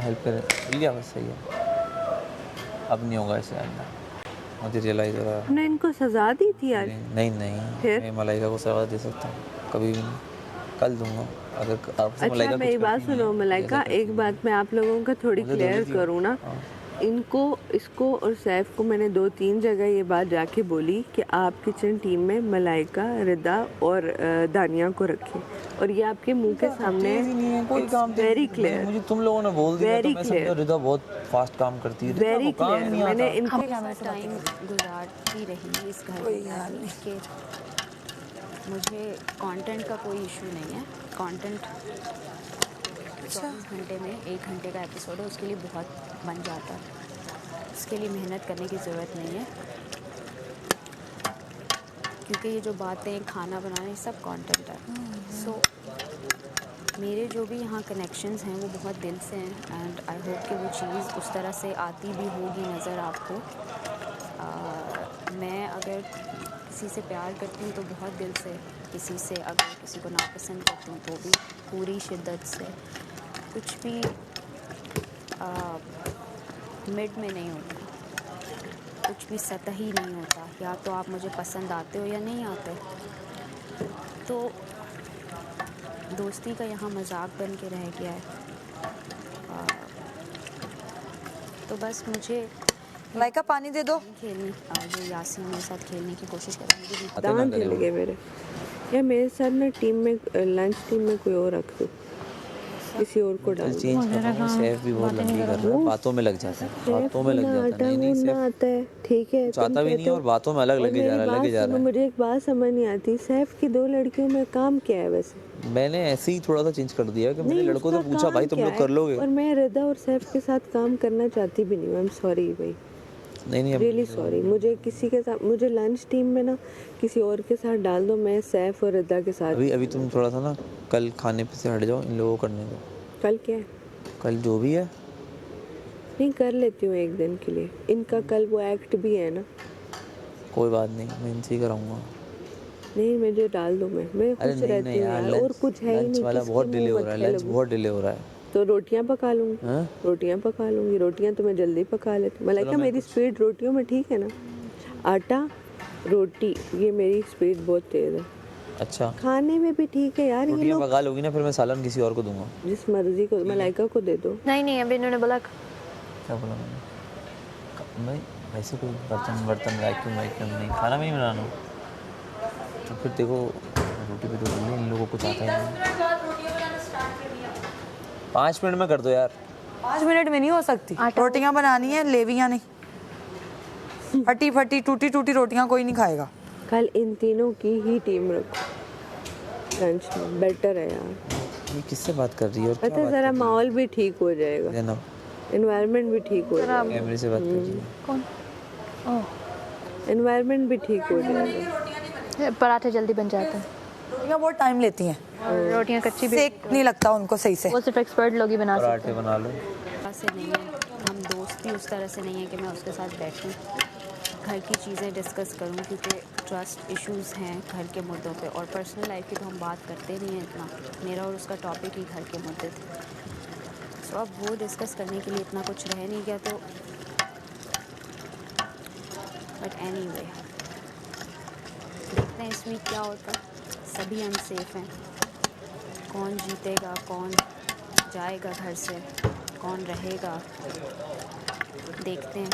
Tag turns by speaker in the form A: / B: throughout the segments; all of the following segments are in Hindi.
A: हेल्प कर लिया, बस सही है। अब नहीं होगा ऐसे आइंदा, मुझे रियलाइज़ हो रहा है।
B: तुमने इनको सजा दी थी आज?
A: नहीं मैं मलाइका को सजा दे सकता हूँ कभी भी नहीं, कल दूंगा अगर आपसे।
B: अच्छा
A: मलाइका
B: मेरी
A: कुछ
B: बात
A: करती नहीं
B: सुनो
A: है,
B: मलाइका,
A: जैसा करती
B: एक
A: है
B: बात मैं आप लोगों का थोड़ी
A: मुझे
B: क्लियर
A: दोगी थी।
B: करूँ ना।
A: हाँ।
B: इनको, इसको और सैफ को मैंने 2-3 जगह ये बात जाके बोली कि आप किचन टीम में मलाइका, रिदा और दानिया को रखें, और ये आपके मुंह के सामने
A: तेज ही नहीं है कोई काम,
B: वेरी क्लियर,
A: मुझे तुम लोगों ने बोल दिया तो
B: वेरी
A: मैं समझा
B: क्लियर,
A: रिदा बहुत फास्ट काम करती है, रिदा
B: वेरी
A: को काम ही
B: क्लियर।
A: नहीं
B: मैंने
A: आता।
B: इनके
C: साथ टाइम गुजारती रही इस घर में कि मुझे कंटेंट का कोई इशू नहीं है। कंटेंट 24 घंटे में 1 घंटे का एपिसोड है, उसके लिए बहुत बन जाता है, उसके लिए मेहनत करने की ज़रूरत नहीं है, क्योंकि ये जो बातें खाना बनाने सब कंटेंट है। सो मेरे जो भी यहाँ कनेक्शंस हैं वो बहुत दिल से हैं, एंड आई होप कि वो चीज़ उस तरह से आती भी होगी नज़र आपको। मैं अगर किसी से प्यार करती हूँ तो बहुत दिल से, किसी से अगर किसी को नापसंद करती हूँ तो भी पूरी शिद्दत से। कुछ भी मिड में नहीं होता, कुछ भी सतही नहीं होता। या तो आप मुझे पसंद आते हो या नहीं आते। तो दोस्ती का यहाँ मजाक बन के रह गया है। तो बस मुझे
D: लाइका पानी दे दो।
C: खेलने जो यासीन मेरे साथ खेलने की कोशिश करेंगे भी।
B: दांत हिल गए मेरे। या मेरे साथ ना टीम में, लंच टीम में कोई और रख दो, किसी और को डाल दो।
A: चेंज कर रहा हूँ, सैफ भी बहुत लंबी कर रहा है, बातों में लग जाता है, बातों में लग जाता है। नहीं
B: सैफ आता है, ठीक है,
A: चाहता भी नहीं है और बातों में अलग लगे जा रहा है।
B: मुझे एक बात समझ नहीं आती, सैफ की 2 लड़कियों में काम क्या है वैसे?
A: मैंने ऐसे ही थोड़ा सा चेंज कर दिया कि मैंने लड़कों से पूछा भाई तुम लोग कर लोगे?
B: और मैं रिदा और सैफ के साथ काम करना चाहती भी नहीं। आई एम सॉरी भाई,
A: नहीं
B: रियली सॉरी। मुझे किसी के साथ, मुझे लंच टीम में ना किसी और के साथ डाल दो, मैं सैफ और रिदा के साथ।
A: अभी तुम थोड़ा सा ना कल खाने पे से हट जाओ, इन लोगों को करने दो।
B: कल क्या है?
A: कल जो भी है
B: नहीं, कर लेती हूँ एक दिन के लिए। इनका कल वो एक्ट भी है ना।
A: कोई बात नहीं, मैं इनसे ही कराऊंगा।
B: नहीं मुझे डाल दो, मैं खुश रहती हूँ यार, और कुछ है ही नहीं।
A: वाला बहुत डिले हो रहा है, लंच बहुत डिले हो रहा है।
B: तो रोटियां पका लूँगी, रोटियां पका लूँगी। रोटियां तो मैं जल्दी पका लेती हूँ। मलाइका मेरी स्पीड रोटियों में ठीक है ना? आटा रोटी, ये मेरी स्पीड बहुत तेज़ है।
A: अच्छा,
B: खाने में भी ठीक है यार। ये लोग
A: पका लोगी ना, फिर मैं सालन किसी और को दूंगा।
B: जिस मर्जी को, मलाइका को दे दो।
C: नहीं अभी इन्होंने बोला।
A: क्या बोला मैंने? वैसे कोई बर्तन वैक्यूम नहीं, खाना भी नहीं बनाना। तो फिर देखो रोटी पे तो इन लोगों को कुछ आता ही नहीं। 5 मिनट में कर दो यार।
D: 5 मिनट में नहीं हो सकती, रोटियां बनानी है, लेवियां नहीं। फटी फटी टूटी टूटी रोटियां कोई नहीं खाएगा।
B: कल इन तीनों की ही टीम रखो लंच में, बेटर है यार।
A: ये किससे बात कर रही है? और
B: पता है जरा माहौल भी ठीक हो जाएगा, एनवायरनमेंट भी ठीक हो जाएगा।
A: कैमरे से बात कर रही है
C: कौन?
B: एनवायरनमेंट भी ठीक हो जाएगा।
C: पराठे जल्दी बन जाते हैं,
D: रोटियां बहुत टाइम लेती हैं,
C: रोटियां कच्ची भी
D: सेक नहीं लगता उनको सही से।
C: वो सिर्फ एक्सपर्ट लोग ही बना सकते हैं।
A: पराठे बना लो।
C: ऐसे नहीं है, हम दोस्त भी उस तरह से नहीं है कि मैं उसके साथ बैठूं, घर की चीज़ें डिस्कस करूं, क्योंकि ट्रस्ट इश्यूज़ हैं घर के मुद्दों पे, और पर्सनल लाइफ की तो हम बात करते नहीं हैं इतना। मेरा और उसका टॉपिक ही घर के मुद्दे थे, तो अब वो डिस्कस करने के लिए इतना कुछ रह नहीं गया। तो बट एनीवे, देखते हैं इस वीक क्या होता है। सभी अनसेफ हैं, कौन जीतेगा, कौन जाएगा घर से, कौन रहेगा, देखते हैं।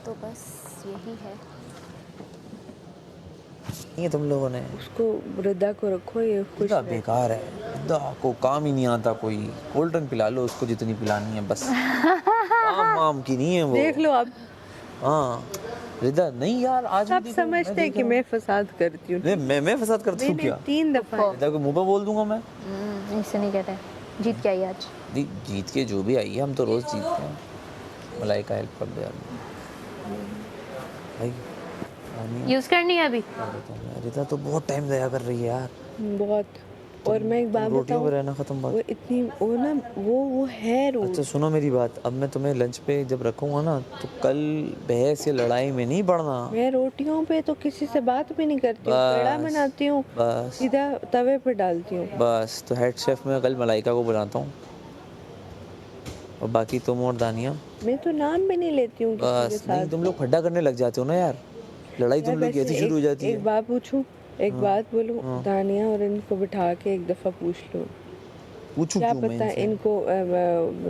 C: तो बस यही है।
A: ये तुम लोगों ने
B: उसको, रिदा को रखो, ये खुश है।
A: बेकार है, रिदा को काम ही नहीं आता कोई। कोल्ड ड्रिंक पिला लो उसको जितनी पिलानी है बस। काम की नहीं है वो,
B: देख लो आप।
A: हाँ रिदा नहीं यार, आज
B: सब समझते हैं कि मैं फसाद करती हूँ।
A: मैं फसाद करती हूँ क्या?
B: 3 दफा
A: रिदा को मुंह पे बोल दूंगा मैं।
C: इससे नहीं कहते, जीत के आई आज।
A: जीत के जो भी आई है, हम तो रोज जीतते हैं। मलाइका हेल्प कर दे यार भाई।
C: यूज़ करनी है अभी।
A: रिदा तो बहुत टाइम ज़ाया कर रही है यार,
B: बहुत। और मैं एक बात
A: रोटियों पे
B: बताऊं,
A: रहना खत्म बात।
B: वो इतनी वो है रूड।
A: अच्छा सुनो मेरी बात, अब मैं तुम्हें लंच पे जब रखूंगा ना तो कल बहस या लड़ाई में नहीं पड़ना।
B: मैं रोटियों पे तो किसी से बात भी नहीं करती हूँ, पेड़ा
A: बस,
B: बनाती हूँ,
A: बस।
B: सीधा तवे पे डालती हूँ।
A: बस तो हेड शेफ में कल मलाइका को बुलाता हूँ और बाकी तुम और दानिया।
B: मैं तो नाम भी नहीं लेती हूँ किसी के
A: बस नहीं,
B: साथ।
A: तुम लोग फड्डा करने लग जाते हो ना यार, लड़ाई
B: यार
A: तुम लोग की
B: वैसे
A: ऐसी शुरू हो जाती
B: एक
A: है।
B: बात पूछूं, एक बात बोलूं, दानिया और इनको बिठा के एक दफा पूछ लो,
A: पूछूं
B: क्या
A: क्यों मैं
B: पता
A: इनसे?
B: इनको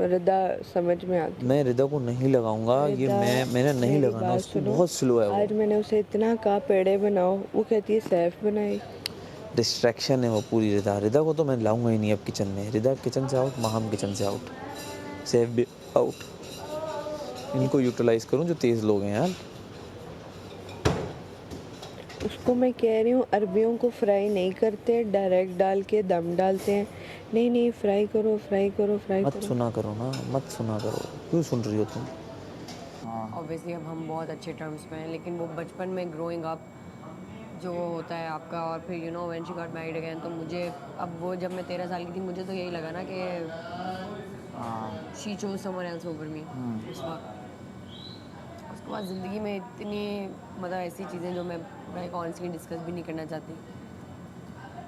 B: रिदा समझ में आती।
A: मैं रिदा को नहीं लगाऊंगा, ये
B: रिदा,
A: मैंने नहीं
B: मेरी
A: लगाना,
B: बात
A: उसको
B: सुनो,
A: बहुत स्लो है वो।
B: आज मैंने उसे इतना कहा पेड़े बनाओ, वो कहती है सैफ बनाई।
A: डिस्ट्रैक्शन है वो पूरी। रिदा को तो मैं लाऊंगा ही नहीं अब किचन में। रिदा किचन से आउट, माहम किचन से आउट, सेफ भी आउट। इनको यूटिलाइज करूं जो तेज लोग हैं यार।
B: उसको मैं कह रही हूँ अरबियों को फ्राई नहीं करते, डायरेक्ट डाल के दम डालते हैं। नहीं नहीं, फ्राई करो फ्राई करो फ्राई
A: मत
B: करो।
A: सुना करो ना, मत सुना करो, क्यों सुन रही हो तुम?
E: ऑब्वियसली अब हम बहुत अच्छे टर्म्स में हैं, लेकिन वो बचपन में ग्रोइंग अप जो होता है आपका, और फिर you know when she got married again, तो मुझे अब वो जब मैं 13 साल की थी मुझे तो यही लगा ना कि she chose someone else over me उस वक्त। उसके बाद ज़िंदगी में इतनी मतलब ऐसी चीज़ें जो मैं ऑनेस्टली डिस्कस भी नहीं करना चाहती।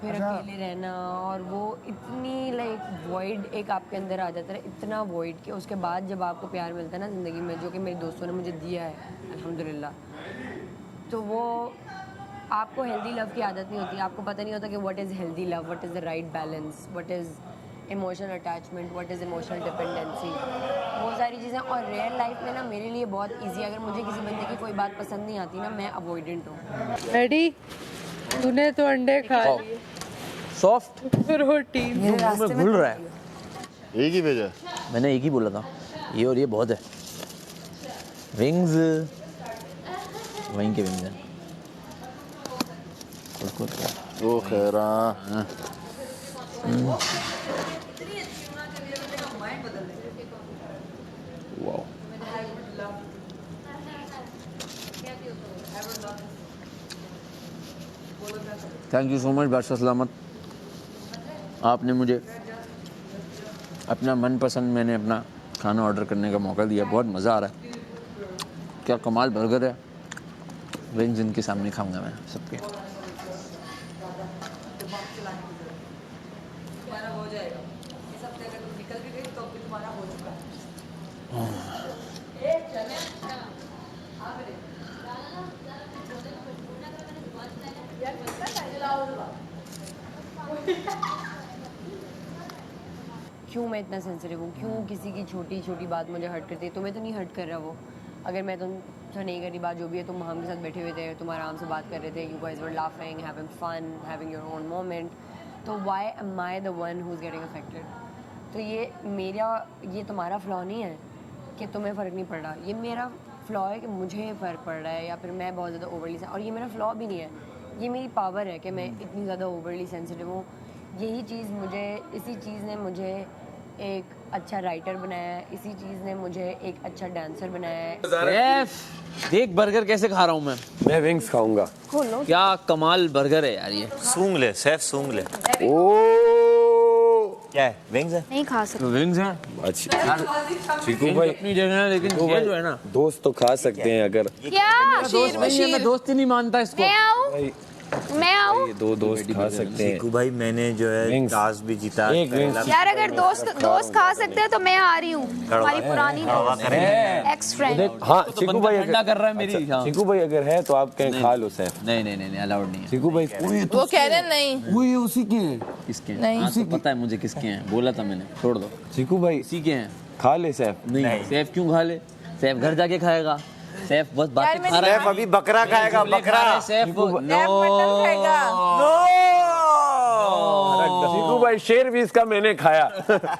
E: फिर अकेले रहना, और वो इतनी लाइक वॉइड एक आपके अंदर आ जाता है, इतना वॉइड कि उसके बाद जब आपको प्यार मिलता है ना ज़िंदगी में, जो कि मेरे दोस्तों ने मुझे दिया है अल्हम्दुलिल्लाह, तो वो आपको हेल्दी लव की आदत नहीं होती। आपको पता नहीं होता कि what is healthy love, what is the right balance, what is emotional attachment, what is emotional dependency, वो सारी चीज़ें। और रियल लाइफ में ना मेरे लिए बहुत ईजी, अगर मुझे किसी बंदे की कोई बात पसंद नहीं आती ना, मैं अवॉइडेंट हूँ।
B: रेडी, तूने तो अंडे खा लिए,
A: सॉफ्ट
B: रोटी
A: में घुल रहा है।
F: एक ही भेजा?
A: मैंने एक ही बोला था, ये और ये बहुत है। विंग्स वहीं के विंग्स हैं।
F: ओ खैरा।
A: Wow, thank you so much बादशाह सलामत। आपने मुझे अपना मनपसंद, मैंने अपना खाना ऑर्डर करने का मौका दिया, बहुत मज़ा आ रहा है। क्या कमाल बर्गर है। विंग्स इनके सामने खाऊंगा मैं सबके।
E: क्यों मैं इतना सेंसिटिव हूँ, क्यों किसी की छोटी छोटी बात मुझे हर्ट करती है। तुम्हें तो नहीं हर्ट कर रहा वो, अगर मैं तुमसे नहीं करी बात जो भी है, तुम हम के साथ बैठे हुए थे, तुम आराम से बात कर रहे थे, you guys were laughing, having fun, having your own moment, तो why am I the one who is getting affected? तो ये तुम्हारा फ्लॉ नहीं है कि तुम्हें फ़र्क नहीं पड़ रहा, ये मेरा फ्लॉ है कि मुझे फ़र्क पड़ रहा है, या फिर मैं बहुत ज़्यादा ओवरली, और ये मेरा फ्लॉ भी नहीं है, ये मेरी पावर है कि मैं इतनी ज़्यादा ओवरली सेंसिटिव हूँ। यही चीज़ मुझे, इसी चीज़ ने मुझे एक अच्छा राइटर बनाया है, इसी चीज़ ने मुझे एक अच्छा डांसर बनाया है।
A: देख बर्गर कैसे खा रहा हूँ मैं
G: विंग्स खाऊंगा।
E: खोलो,
A: क्या कमाल बर्गर है यार ये।
H: सूंघ ले सैफ, सूंघ ले।
G: ओ
H: क्या है? विंग्स है?
C: नहीं खा सकते।
A: विंग्स हैं
G: अच्छा चीकू भाई,
A: अपनी जगह है, लेकिन ये जो है ना,
G: दोस्त तो खा सकते हैं अगर
C: क्या
A: दोस्त नहीं है, मैं दोस्त ही नहीं मानता इसको।
C: मैं आऊँ, मैं आऊँ
G: ये दो दोस्त खा सकते हैं।
H: चीकू भाई मैंने जो है
G: Wings.
H: टास्क भी जीता।
G: एक wings.
C: यार, अगर दोस्त खा सकते हैं तो मैं आ रही हूँ, हमारी पुरानी एक्स फ्रेंड।
G: हाँ चीकू भाई
A: ठंडा कर रहा है मेरी। हाँ।
G: चीकू भाई अगर है तो आप कहीं खा लो सैफ।
A: नहीं अलाउड नहीं है।
G: चीकू भाई
I: वो कह रहे नहीं,
A: वो ये उसी के हैं। किसके हैं?
I: नहीं।
A: हाँ, तो पता है मुझे किसके हैं, बोला था मैंने, छोड़ दो।
G: चीकू भाई
A: इसी के हैं।
G: खा ले सैफ।
A: नहीं सैफ क्यों खा ले, सैफ घर जाके खाएगा। सैफ बस बातें खा रहा है।
F: सैफ अभी बकरा खाएगा, बकरा।
A: सैफ
I: मटन खाएगा।
G: चीकू भाई शेर भी इसका मैंने खाया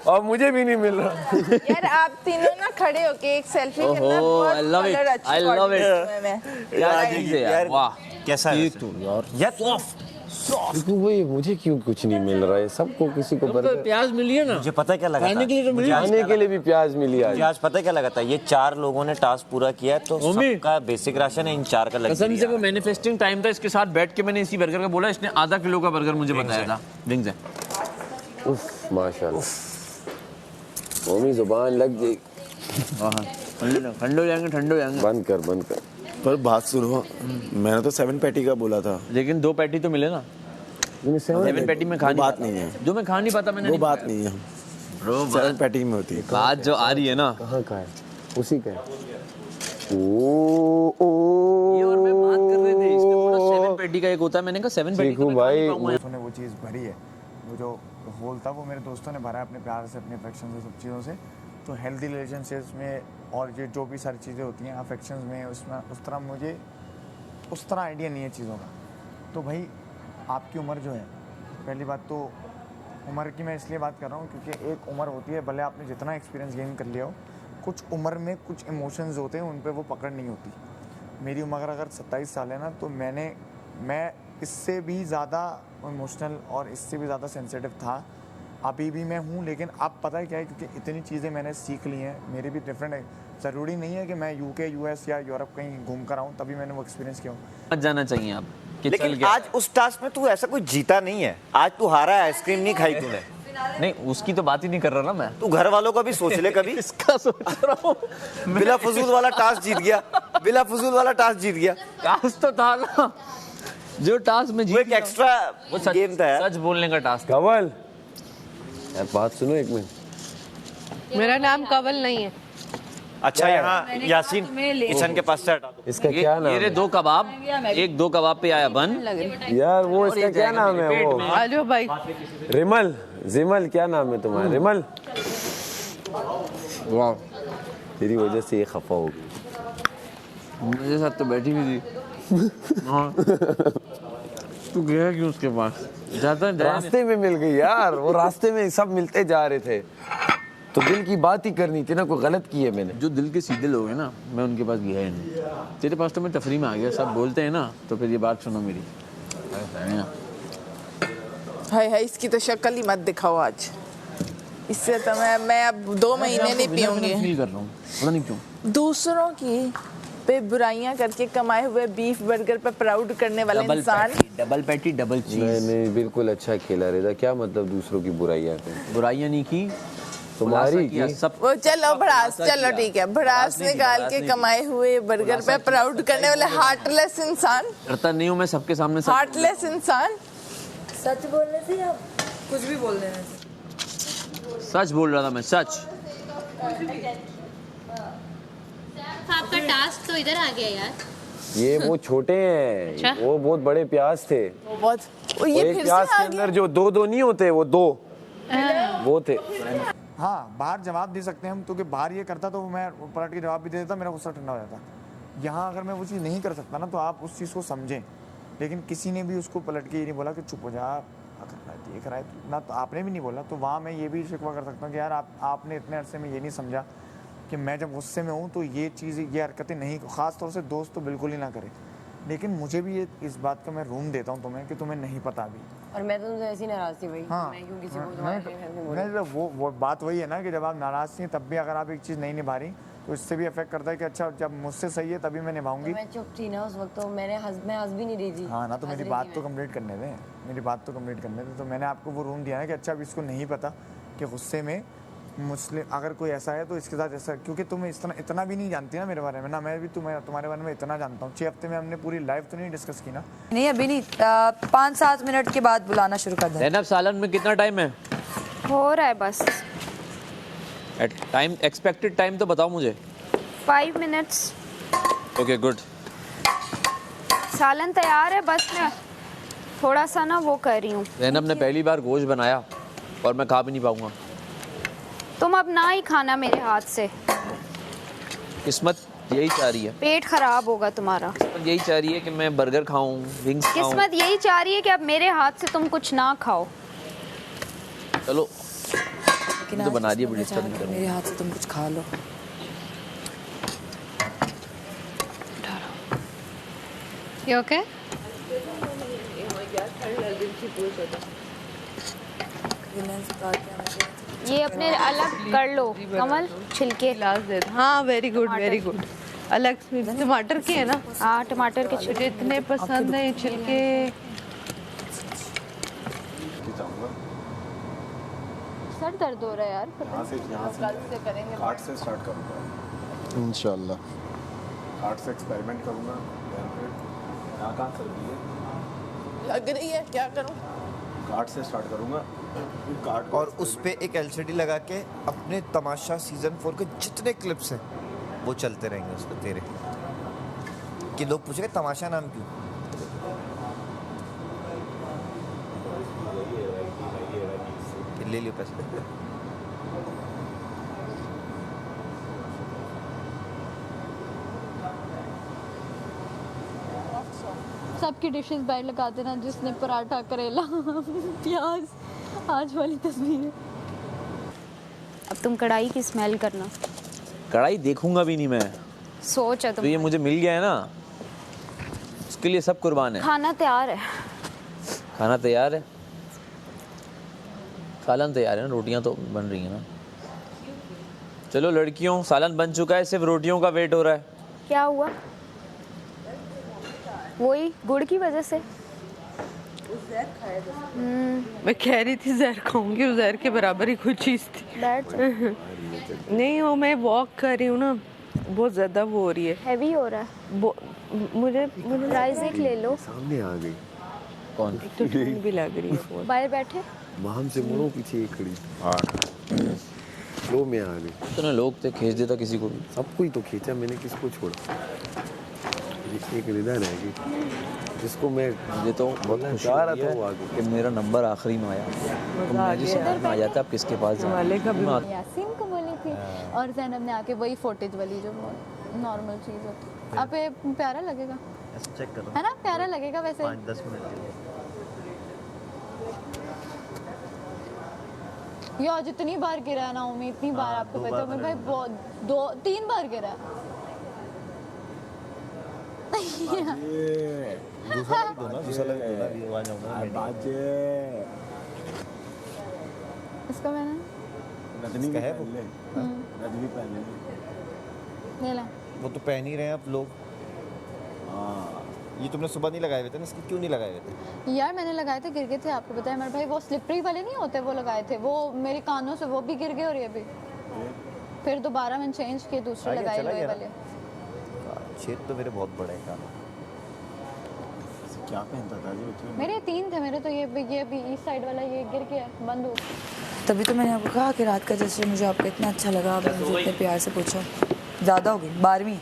G: और मुझे भी नहीं मिल रहा।
I: यार आप तीनों ना खड़े होके एक सेल्फी करना, बहुत
A: I love it.
I: कलर अच्छा
A: I love it.
I: coordinate
A: यार चीज़ है यार, वाह
H: कैसा है?
G: यार चीकू भाई मुझे क्यों कुछ नहीं मिल रहा है, सबको किसी को बर्गर
A: प्याज मिली है ना,
H: मुझे पता है क्या लगा
A: खाने के लिए तो मिली।
G: खाने के लिए भी प्याज मिली आज।
H: मुझे आज पता है क्या लगा था, ये 4 लोगों ने टास्क पूरा किया है, तो
A: मम्मी।
H: सबका बेसिक राशन है, इन 4 का लग
A: कसम से वो मैनिफेस्टिंग टाइम था, इसके साथ बैठ के मैंने इसी बर्गर का बोला, इसने आधा किलो का बर्गर मुझे बताया था। विंग्स है।
G: उफ माशाल्लाह। मम्मी जुबान लग गई।
A: ठंडो जाएंगे, ठंडो जाएंगे।
G: बंद कर।
F: पर बात सुनो, मैंने तो 7 पैटी का बोला था।
A: लेकिन 2 पैटी तो मिले ना। 7 पैटी में खा नहीं
F: बात
A: पाता।
F: नहीं है,
A: जो मैं खा नहीं पाता मैंने
F: वो
A: नहीं
F: बात
A: खाया।
F: नहीं है
A: ब्रो
F: 7 पैटी में होती है।
A: बात जो आ रही है ना,
G: कहाँ का है? उसी का है।
A: ये और मैं बात कर रहे थे, इसने बोला 7 पैटी का एक होता है, मैंने कहा 7 पैटी
G: चीकू भाई
J: दोस्तों ने वो चीज़ भरी है, वो जो होल था वो मेरे दोस्तों ने भरा है अपने प्यार से, अपने अफेक्शन से, सब चीज़ों से। तो हेल्दी रिलेशनशिप्स में और ये जो भी सारी चीज़ें होती हैं अफेक्शंस में, उसमें उस तरह मुझे उस तरह आइडिया नहीं है चीज़ों का। तो भाई आपकी उम्र जो है, पहली बात तो उम्र की मैं इसलिए बात कर रहा हूँ क्योंकि एक उम्र होती है, भले आपने जितना एक्सपीरियंस गेन कर लिया हो, कुछ उम्र में कुछ इमोशंस होते हैं, उन पे वो पकड़ नहीं होती। मेरी उम्र अगर 27 साल है ना, तो मैं इससे भी ज़्यादा इमोशनल और इससे भी ज़्यादा सेंसिटिव था। अभी भी मैं हूँ, लेकिन अब पता है क्या है, क्योंकि इतनी चीज़ें मैंने सीख ली हैं, मेरी भी डिफरेंट है। ज़रूरी नहीं है कि मैं UK, US या यूरोप कहीं घूम कर आऊँ तभी मैंने वो एक्सपीरियंस किया हो।
A: मत जाना चाहिए आप कि चल
H: लेकिन
A: गया।
H: आज उस टास्क में तू ऐसा कोई जीता नहीं है। आज तू हारा है, आइसक्रीम नहीं खाई तूने।
A: नहीं, उसकी तो बात ही नहीं कर रहा ना मैं।
H: तू घर वालों का भी सोच ले कभी।
A: इसका सोच रहा हूँ।
H: बिला फजूल वाला टास्क जीत गया, बिला फजूल वाला टास्क जीत गया।
A: टास्क तो था ना, जो टास्क में
H: वो एक एक्स्ट्रा गेम था यार।
A: सच बोलने का टास्क।
G: कंवल यार बात सुनो एक मिनट।
I: मेरा नाम कंवल नहीं है।
H: अच्छा यहाँ यासीन किचन के पास से हटा दो।
G: इसका क्या नाम
A: ये
G: है?
A: 2 कबाब, एक 2 कबाब पे आया बन।
G: यार वो इसका क्या नाम है? वो
I: आ जाओ भाई।
G: रिमल, जिमल क्या नाम है तुम्हारा? रिमल।
A: वाह,
G: तेरी वजह से ये खफा हो गई।
A: मेरे साथ तो बैठी हुई थी। हाँ। तू गया क्यों उसके पास? जाता
G: रास्ते में मिल गई यार, वो रास्ते में सब मिलते जा रहे थे, तो दिल की बात ही करनी थी ना, कोई गलत की है मैंने।
A: जो दिल के सीधे लोग हैं ना, मैं उनके पास गया ही नहीं। तेरे पास तो मैं तफरी में आ गया, सब बोलते हैं ना, तो फिर ये बात सुनो मेरी।
I: हाय हाय, इसकी तो शक्ल ही मत दिखाओ आज। इससे तो मैं अब 2 महीने नहीं पीऊंगी।
A: फील कर रहा हूँ, पता नहीं क्यों।
I: दूसरों की पे बुराइयां करके कमाए हुए बीफ बर्गर पे प्राउड करने वाला इंसान।
A: डबल पैटी डबल चीज।
G: नहीं बिल्कुल अच्छा खेला रेदा। क्या मतलब दूसरों की बुराइयां?
A: बुराइयां नहीं की,
G: तुम्हारी की
A: सब।
I: वो चलो भड़ास, चलो ठीक है, भड़ास निकाल के कमाए हुए बर्गर पे प्राउड करने वाले हार्टलेस इंसान।
A: करता नहीं हूँ मैं सबके सामने।
I: हार्टलेस इंसान।
D: सच बोलने से या कुछ भी बोल देने से?
A: सच बोल रहा था मैं, सच।
C: आपका टास्क तो इधर आ गया यार।
G: ये वो छोटे हैं, वो बहुत बड़े प्याज थे।
I: बहुत ये
G: एक
I: फिर
G: प्याज
I: से
G: के
I: आ
G: अंदर जो दो नहीं होते, वो 2 वो थे।
J: हाँ, बाहर जवाब दे सकते हैं हम, क्योंकि बाहर ये करता तो मैं पलट के जवाब भी दे देता, मेरा गुस्सा ठंडा हो जाता। यहाँ अगर मैं वो चीज़ नहीं कर सकता ना, तो आप उस चीज़ को समझें। लेकिन किसी ने भी उसको पलट के ये नहीं बोला कि चुप हो जा, देख रहा है ना, तो आपने भी नहीं बोला। तो वहाँ मैं ये भी शिकवा कर सकता हूँ कि यार आपने इतने अरसे में ये नहीं समझा कि मैं जब गुस्से में हूँ तो ये चीज़, ये हरकतें नहीं, ख़ास तौर से दोस्त तो बिल्कुल ही ना करें। लेकिन मुझे भी ये इस बात का मैं रूम देता हूँ तुम्हें कि तुम्हें नहीं पता अभी।
E: और मैं तो तुमसे ऐसी नाराज थी भाई।
J: हाँ,
E: मैं क्यों किसी को
J: नहीं,
E: तुम्हारे
J: नहीं, वो बात वही है ना कि जब आप नाराज़ थी तब भी अगर आप एक चीज़ नहीं निभा रही तो इससे भी इफेक्ट करता है कि अच्छा जब मुझसे सही है तभी मैं निभाऊंगी।
E: मैं चुप थी ना उस वक्त, तो मैं हंस भी नहीं रही थी।
J: हाँ ना, तो मेरी बात तो कंप्लीट करने दें, मेरी बात तो कंप्लीट करने दें। तो मैंने आपको वो रूम दिया है कि अच्छा अब इसको नहीं पता कि गुस्से में मुस्लिम अगर कोई ऐसा है तो इसके साथ ऐसा, क्योंकि तुम इतना भी नहीं जानती ना मेरे बारे में, ना मैं भी तुम्हारे बारे में इतना जानता हूँ। 6 हफ्ते में हमने पूरी लाइफ तो नहीं डिस्कस की ना।
D: नहीं अभी नहीं, 5-7 मिनट के बाद बुलाना शुरू कर दें।
A: ज़ैनब, सालन में कितना टाइम है?
C: हो रहा है बस।
A: टाइम, एक्सपेक्टेड टाइम तो बताओ मुझे।
C: 5 मिनट्स।
A: Okay good.
C: सालन तैयार है, बस मैं थोड़ा सा ना वो कर रही हूँ।
A: ज़ैनब ने पहली बार गोश्त बनाया और मैं खा भी नहीं पाऊंगा।
C: तुम अब ना ही खाना मेरे हाथ से।
A: किस्मत यही चाह रही है।
C: पेट खराब होगा तुम्हारा।
A: किस्मत यही चाह रही है कि मैं बर्गर खाऊं, विंग्स खाऊं।
C: किस्मत यही चाह रही है कि अब मेरे हाथ से तुम कुछ ना खाओ।
A: चलो,
D: लेकिन
A: तो बना
D: आज
A: दिए,
D: मैं
A: बड़ी डिस्टर्ब नहीं
D: चाहती हूँ
A: करूंगा।
D: मेरे हाथ से तुम कुछ खा लो।
C: You okay? ये अपने अलग कर लो कमल, छिलके।
I: गिलास दे दो। हाँ वेरी गुड वेरी गुड। अलग से टमाटर के है ना?
C: हाँ टमाटर के छिलके।
I: इतने पसंद है छिलके।
C: सर दर्द हो रहा है यार।
K: यहाँ से
I: कल से करेंगे।
K: कार्ड से स्टार्ट करूँगा इंशाल्लाह। कार्ड से एक्सपेरिमेंट करूँगा। यहाँ कहाँ सर्दी है?
I: लग रही है, क्या करूँ?
K: कार्ड से स्टार्ट करूँगा। कार्ड
L: और उस पे एक एलसीडी लगा के अपने तमाशा सीजन 4 के जितने क्लिप्स हैं वो चलते रहेंगे उस पर तेरे, कि लोग पूछेंगे तमाशा नाम क्यों। ले लियो पैसे।
C: सबकी डिशेस बाहर लगा देना, जिसने पराठा करेला प्याज। आज वाली तस्वीर है। अब तुम कढ़ाई की स्मेल करना।
A: कढ़ाई देखूंगा भी नहीं मैं।
C: सोच है
A: तो ये मुझे मिल गया है ना, उसके लिए सब कुर्बान है।
C: खाना तैयार है।
A: खाना तैयार है, सालन तैयार है ना, रोटियां तो बन रही हैं ना। चलो लड़कियों, सालन बन चुका है, सिर्फ रोटियों का वेट हो रहा है।
C: क्या हुआ? वही गुड़ की वजह से।
B: मैं कह रही थी जहर खाऊंगी, उस जहर के बराबर ही कोई चीज़ थी।
C: बैठ
B: नहीं हो, मैं वॉक कर रही हूँ ना, बहुत ज़्यादा वो हो रही है,
C: हैवी हो रहा है। मुझे राइजिक ले लो।
F: सामने आ गई।
A: कौन?
B: तो ठंड भी लग रही है।
C: बाहर बैठे।
F: वहां से मुड़ो, पीछे एक खड़ी। फ्लो में आ गई।
A: इतने लोग थे, खींच देता किसी को भी।
F: सबको ही तो खींचा मैंने, किसको छोड़ा? एक रिदा रह गई जिसको मैं
A: मुझे तो बहुत खुशी हो रही है कि मेरा नंबर आखिरी में आया। तो मैं जिस नंबर में आ जाता, आप किसके पास जाए?
C: यासीन को बोली थी और ज़ैनब ने आके वही फुटेज वाली जो नॉर्मल चीज़ होती है। आप ये प्यारा लगेगा,
L: चेक करो
C: है ना? प्यारा लगेगा वैसे।
L: 5-10 मिनट
C: यार जितनी बार गिरा है ना उम्मीद, इतनी बार आपको पता है भाई, बहुत 2-3 बार गिरा। इसका मैंने
K: रजनी का है वो। रजनी पहले
C: ले ला।
L: वो तो पहन ही रहे हैं आप लोग। ये तुमने सुबह नहीं लगाए हुए थे ना, इसके क्यों नहीं लगाए हुए थे?
C: यार मैंने लगाए थे, गिर गए थे। आपको पता है मेरे भाई, वो स्लिपरी वाले नहीं होते, वो लगाए थे। वो मेरे कानों से वो भी गिर गए और ये भी। फिर दोबारा मैंने चेंज किए, दूसरे लगाए हुए वाले।
L: छेद तो मेरे बहुत बड़े हैं कानों।
K: क्या पहनता था जी?
C: मेरे 3 थे मेरे तो। ये भी इस साइड वाला ये गिर गया, बंद हो।
D: तभी तो मैंने आपको कहा कि रात का जैसे मुझे आपका इतना अच्छा लगा, आपने मुझे इतने प्यार से पूछा। ज़्यादा हो गई, 12वीं
A: है।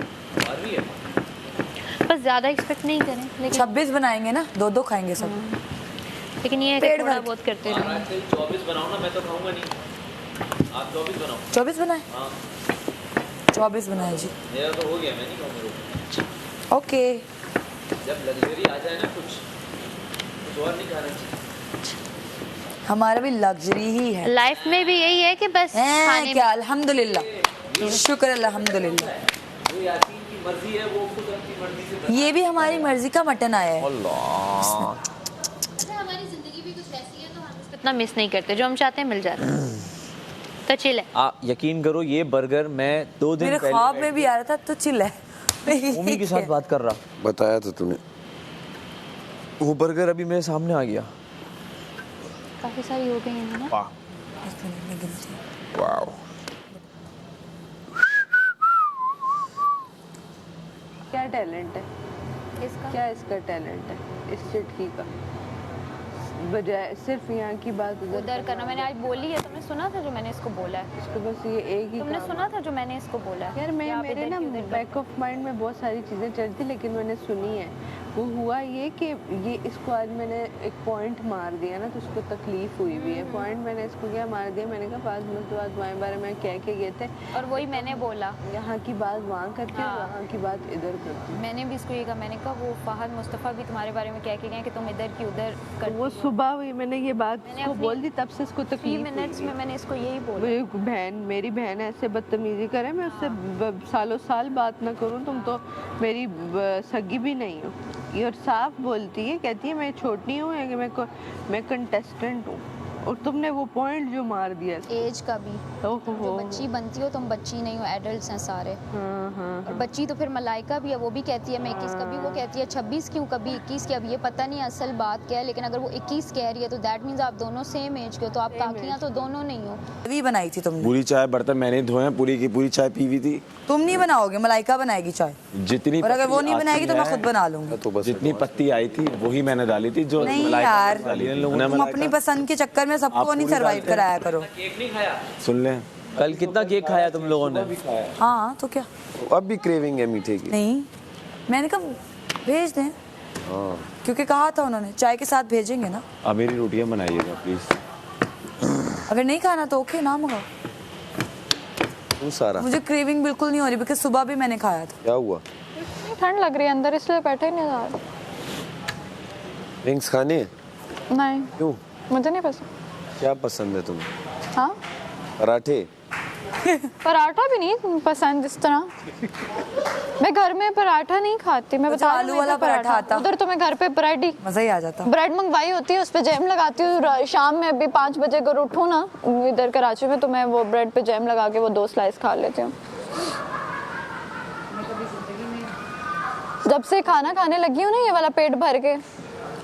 C: बस ज़्यादा एक्सपेक्ट नहीं करें, लेकिन
D: 26 बनाएंगे ना, 2-2 खाएंगे सब।
C: लेकिन ये
D: पेड़
C: थोड़ा
D: भर
C: बहुत करते रहे।
A: 24 बनाओ ना, मैं तो खाऊंगा नहीं। आप 24 बनाओ।
D: 24 बनाए?
A: हाँ
D: 24 बनाए जी।
A: मेरा तो हो गया, मैं नहीं खाऊंगा।
D: ओके।
A: जब लग्जरी आ जाए ना, कुछ और नहीं खाना चाहिए।
D: हमारा भी लग्जरी ही है
C: लाइफ में, भी यही है कि बस खाने
D: क्या। अल्हम्दुलिल्लाह, शुक्र अल्हम्दुलिल्लाह।
A: जो यासीन की मर्जी है वो खुद अपनी मर्जी से।
D: ये भी हमारी मर्जी का मटन आया है।
A: अल्लाह,
C: हमारी जिंदगी भी कुछ ऐसी है तो हम उसको इतना मिस नहीं करते, जो हम चाहते हैं मिल जाता है। तो चिल है।
A: यकीन करो, ये बर्गर मैं 2 दिन
D: मेरे
A: पहले
D: ख्वाब में भी आ रहा था, तो चिल है।
A: मम्मी के साथ बात कर रहा।
F: बताया था तूने।
A: वो बर्गर अभी मेरे सामने आ गया।
C: काफी सारी हो गई है ना।
F: वाओ।
B: क्या टैलेंट है
C: इसका?
B: क्या इसका टैलेंट है इस चिटकी का, बजाय सिर्फ यहाँ की बात
C: उधर करना। मैंने आज बोली है, तुमने सुना था जो मैंने इसको बोला है?
B: इसको बस ये एक ही
C: तुमने
B: काम
C: सुना था जो मैंने इसको बोला है?
B: यार मैं मेरे ना बैक ऑफ माइंड में बहुत सारी चीज़ें चल रही थी, लेकिन मैंने सुनी है। वो हुआ ये कि ये इसको आज मैंने एक पॉइंट मार दिया ना, तो उसको तकलीफ हुई भी है। पॉइंट मैंने इसको क्या मार दिया, मैंने कहा 5 मिनट बाद तुम्हारे बारे में कह के गए थे,
C: और वही मैंने बोला,
B: यहाँ की बात वहाँ करती हूँ,
C: हाँ।
B: वहाँ की बात इधर करती हूँ।
C: मैंने भी इसको ये कहा, मैंने कहा वो फहद मुस्तफ़ा भी तुम्हारे बारे में कह के गए कि तुम इधर की उधर कर।
B: वो सुबह हुई, मैंने ये बात इसको बोल दी, तब से इसको
C: 3
B: तकलीफ
C: मिनट्स में मैंने इसको यही बोला।
B: मेरी बहन ऐसे बदतमीजी करे, मैं उससे सालों साल बात ना करूं। तुम तो मेरी सगी भी नहीं हो। ये और साफ बोलती है, कहती है मैं छोटी हूँ, मैं कंटेस्टेंट हूँ, और तुमने वो पॉइंट जो मार दिया।
C: एज का भी, जो बच्ची बनती हो तुम बच्ची नहीं हो, एडल्ट्स हैं सारे। और बच्ची तो फिर मलाइका भी है, वो भी कहती है मैं 21, कभी वो कहती है 26 क्यों, कभी 21 की। अब ये पता नहीं असल बात क्या है, लेकिन अगर वो 21 कह रही है तो दैट मीन्स आप दोनों सेम एज के हो, तो आप काकियां तो दोनों नहीं हो।
D: भी बनाई थी तुमने
G: पूरी चाय, बर्तन मैंने धोए हैं, पूरी की पूरी चाय पी हुई थी।
D: तुम नहीं बनाओगे, मलाइका बनाएगी चाय।
G: जितनी
D: और अगर वो नहीं बनाएगी तो मैं खुद बना लूंगी।
G: तो जितनी पत्ती आई थी वही मैंने डाली थी, जो
D: नहीं यार, तुम अपनी पसंद के चक्कर में सबको नहीं सरवाइव कराया करो।
G: सुन ले,
A: कल कितना केक खाया तुम लोगों ने?
D: हाँ तो क्या,
G: अब भी क्रेविंग है मीठे की।
D: नहीं मैंने कहा भेज दें, क्योंकि कहा था उन्होंने चाय के साथ भेजेंगे ना।
G: अब मेरी रोटियां बनाइएगा प्लीज।
D: अगर नहीं खाना तो ओके, ना मंगाओ।
G: सारा
D: मुझे क्रेविंग बिल्कुल नहीं हो रही, बिकॉज़ सुबह भी मैंने खाया था।
G: क्या हुआ?
M: ठंड लग रही है अंदर, इसलिए बैठे ही नहीं जा रहा।
G: विंग्स खाने?
M: नहीं।
G: क्यों?
M: मुझे नहीं पसंद।
G: क्या पसंद है तुम्हें?
M: हाँ,
G: पराठे?
M: पराठा भी नहीं पसंद इस तरह। मैं घर में पराठा नहीं खाती, मैं बता
D: आलू वाला पराठा आता।
M: उधर तो मैं घर पे ब्रेड ही,
D: मजा ही आ जाता।
M: ब्रेड मंगवाई होती है, उस पे जैम लगाती हूँ। शाम में अभी 5 बजे अगर उठूँ ना इधर कराची में, तो मैं वो ब्रेड पे जैम लगा के वो 2 स्लाइस खा लेती हूँ। जब से खाना खाने लगी हूँ ना ये वाला पेट भर के,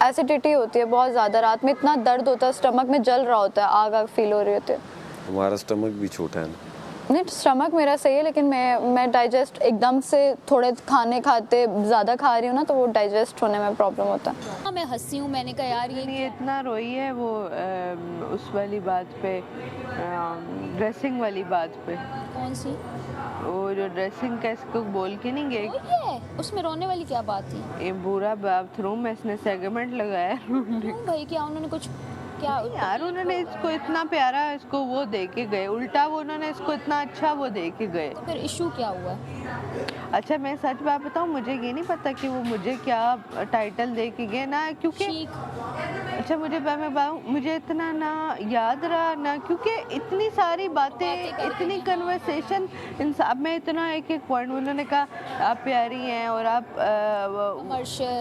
M: एसिडिटी होती है बहुत ज़्यादा। रात में इतना दर्द होता है, स्टमक में जल रहा होता है, आग आग फील हो रही होती है।
G: तुम्हारा स्टमक भी छोटा है ना?
M: नहीं, स्टमक मेरा सही है, लेकिन मैं डाइजेस्ट एकदम से थोड़े खाने खाते ज़्यादा खा रही हूँ ना, तो वो डाइजेस्ट होने में प्रॉब्लम होता है।
C: हाँ, मैं हंसी हूँ, मैंने कहा यार ये
B: इतना रोई है वो उस वाली बात पे, ड्रेसिंग वाली बात पे।
C: कौन सी?
B: वो जो ड्रेसिंग का इसको बोल के नहीं गए,
C: उसमें रोने वाली क्या बात थी?
B: ये पूरा बाथरूम में इसने सेगमेंट लगाया।
C: भाई क्या उन्होंने कुछ क्या
B: यार, उन्होंने इसको इतना प्यारा इसको वो दे के गए, उल्टा वो उन्होंने इसको इतना अच्छा वो दे के गए।
C: तो फिर इशू क्या हुआ?
B: अच्छा मैं सच बात बताऊं, मुझे ये नहीं पता कि वो मुझे क्या टाइटल दे के गए ना, क्योंकि अच्छा मुझे इतना ना याद रहा ना, क्योंकि इतनी सारी बातें, इतनी कन्वर्सेशन, अब मैं इतना एक एक पॉइंट, उन्होंने कहा आप प्यारी हैं और आप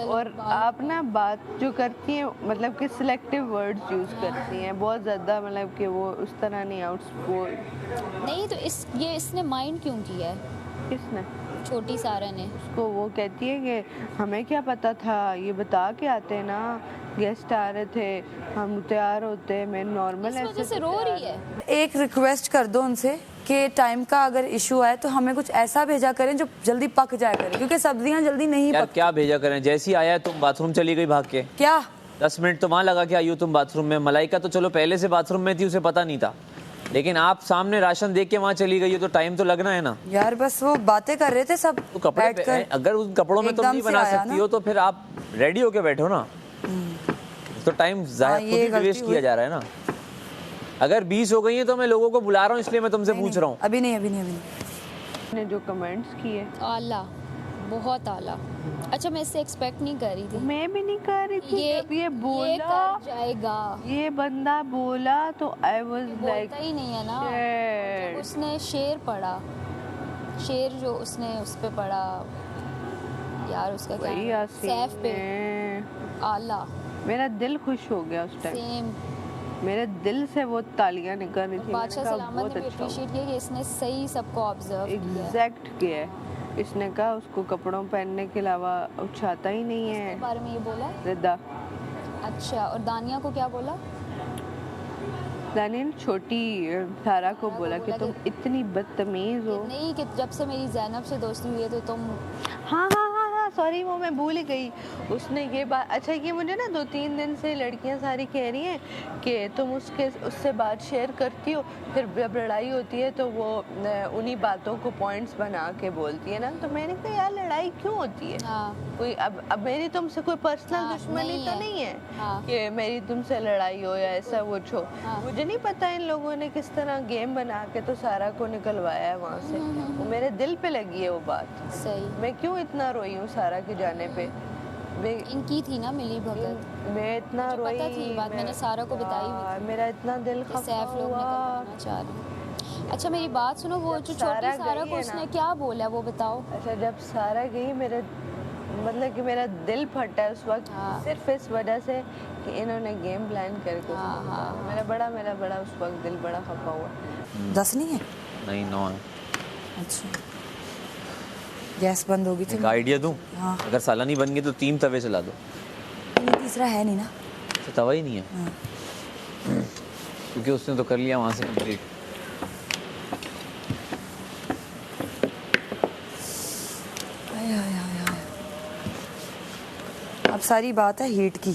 B: और आप ना बात जो करती हैं मतलब कि सिलेक्टिव वर्ड्स यूज़ करती हैं बहुत ज़्यादा, मतलब कि वो उस तरह नहीं आउटस्पोर्ट
C: नहीं। तो ये इसने माइंड क्यों किया है?
B: किसने?
C: छोटी सारा ने।
B: उसको वो कहती है कि हमें क्या पता था, ये बता के आते ना, गेस्ट आ रहे थे, हम तैयार होते, मैं नॉर्मल
C: ऐसे से रो रही है।
D: एक रिक्वेस्ट कर दो उनसे कि टाइम का अगर इशू आए तो हमें कुछ ऐसा भेजा करें जो जल्दी पक जाया करे, क्योंकि सब्जियां जल्दी नहीं पकती।
A: क्या भेजा करें? जैसी आया तुम बाथरूम चली गई भाग के।
D: क्या
A: 10 मिनट तो वहाँ लगा के आई हो तुम बाथरूम में। मलाइका तो चलो पहले से बाथरूम में थी, उसे पता नहीं था, लेकिन आप सामने राशन देख के वहाँ चली गई हो तो टाइम तो लगना है ना
D: यार। बस वो बातें कर रहे थे सब
A: तो कपड़े अगर उन कपड़ों में तुम नहीं बना सकती हो तो फिर आप रेडी होके बैठो ना, तो टाइम वेस्ट किया जा रहा है ना। अगर 20 हो गई है तो मैं लोगों को बुला रहा हूँ, इसलिए मैं तुमसे पूछ रहा हूँ।
D: अभी नहीं।
B: जो कमेंट्स किए
C: आला, बहुत आला। अच्छा मैं इससे एक्सपेक्ट नहीं कर रही थी।
B: मैं भी नहीं कर रही थी। ये बोला
C: ये कर जाएगा,
B: ये बंदा बोला तो आई वाज लाइक,
C: ही नहीं है ना। जब उसने शेर पढ़ा, शेर जो उसने उस पे पढ़ा यार, उसका क्या सैफ पे आला,
B: मेरा दिल खुश हो गया उस टाइम।
C: सेम
B: मेरे दिल से वो तालियां निकल रही थी।
C: बादशाह सलामत ने भी अप्रिशिएट किया कि इसने सही सबको ऑब्जर्व किया,
B: एग्जैक्ट किया है। इसने कहा उसको कपड़ों पहनने के अलावा कुछ आता ही नहीं है।
C: इसके बारे में ये बोला
B: रिदा।
C: अच्छा, और दानिया को क्या बोला?
B: दानिया ने छोटी सारा को बोला कि तुम इतनी बदतमीज हो।
C: नहीं, कि जब से मेरी ज़ैनब से दोस्ती हुई है तो तुम।
B: हाँ सॉरी, वो मैं भूल ही गई। उसने ये बात, अच्छा ये मुझे ना 2-3 दिन से लड़कियां सारी कह रही हैं कि तुम उससे बात शेयर करती हो, फिर जब लड़ाई होती है तो वो उन्हीं बातों को पॉइंट्स बना के बोलती है ना। तो मैंने कहा यार लड़ाई क्यों होती है? कोई अब मेरी तुमसे कोई पर्सनल दुश्मनी तो नहीं है कि मेरी तुमसे लड़ाई हो या ऐसा कुछ हो। मुझे नहीं पता इन लोगों ने किस तरह गेम बना के तो सारा को निकलवाया है वहाँ से। वो मेरे दिल पे लगी है वो बात।
C: सही।
B: मैं क्यों इतना रोई हूँ सारा के जाने पे?
C: इनकी थी ना मिली भगत,
B: मैं इतना रोई।
C: पता थी बात, मैंने सारा को बताई हुई।
B: मेरा इतना दिल खफा
C: सैफ लोग निकलवाना चाह रहे। अच्छा मेरी बात सुनो, वो जो छोटी सारा को उसने क्या बोला वो बताओ।
B: अच्छा जब सारा गई मतलब कि मेरा दिल फटा है उस वक्त सिर्फ इस वजह से कि इन्होंने गेम प्लान करके मेरा बड़ा उस वक्त दिल बड़ा खपा हुआ।
D: 10 नहीं है?
A: नहीं 9 है।
D: अच्छा गैस बंद होगी तो
A: एक आइडिया दूं?
D: हाँ।
A: अगर सालानी बन गई तो 3 तवे चला दो।
D: ये तीसरा है नहीं ना?
A: तो तवा ही नहीं है।
D: हाँ।
A: क्योंकि उसने तो कर लिया वहाँ से कंप्लीट।
D: अब सारी बात है हीट की।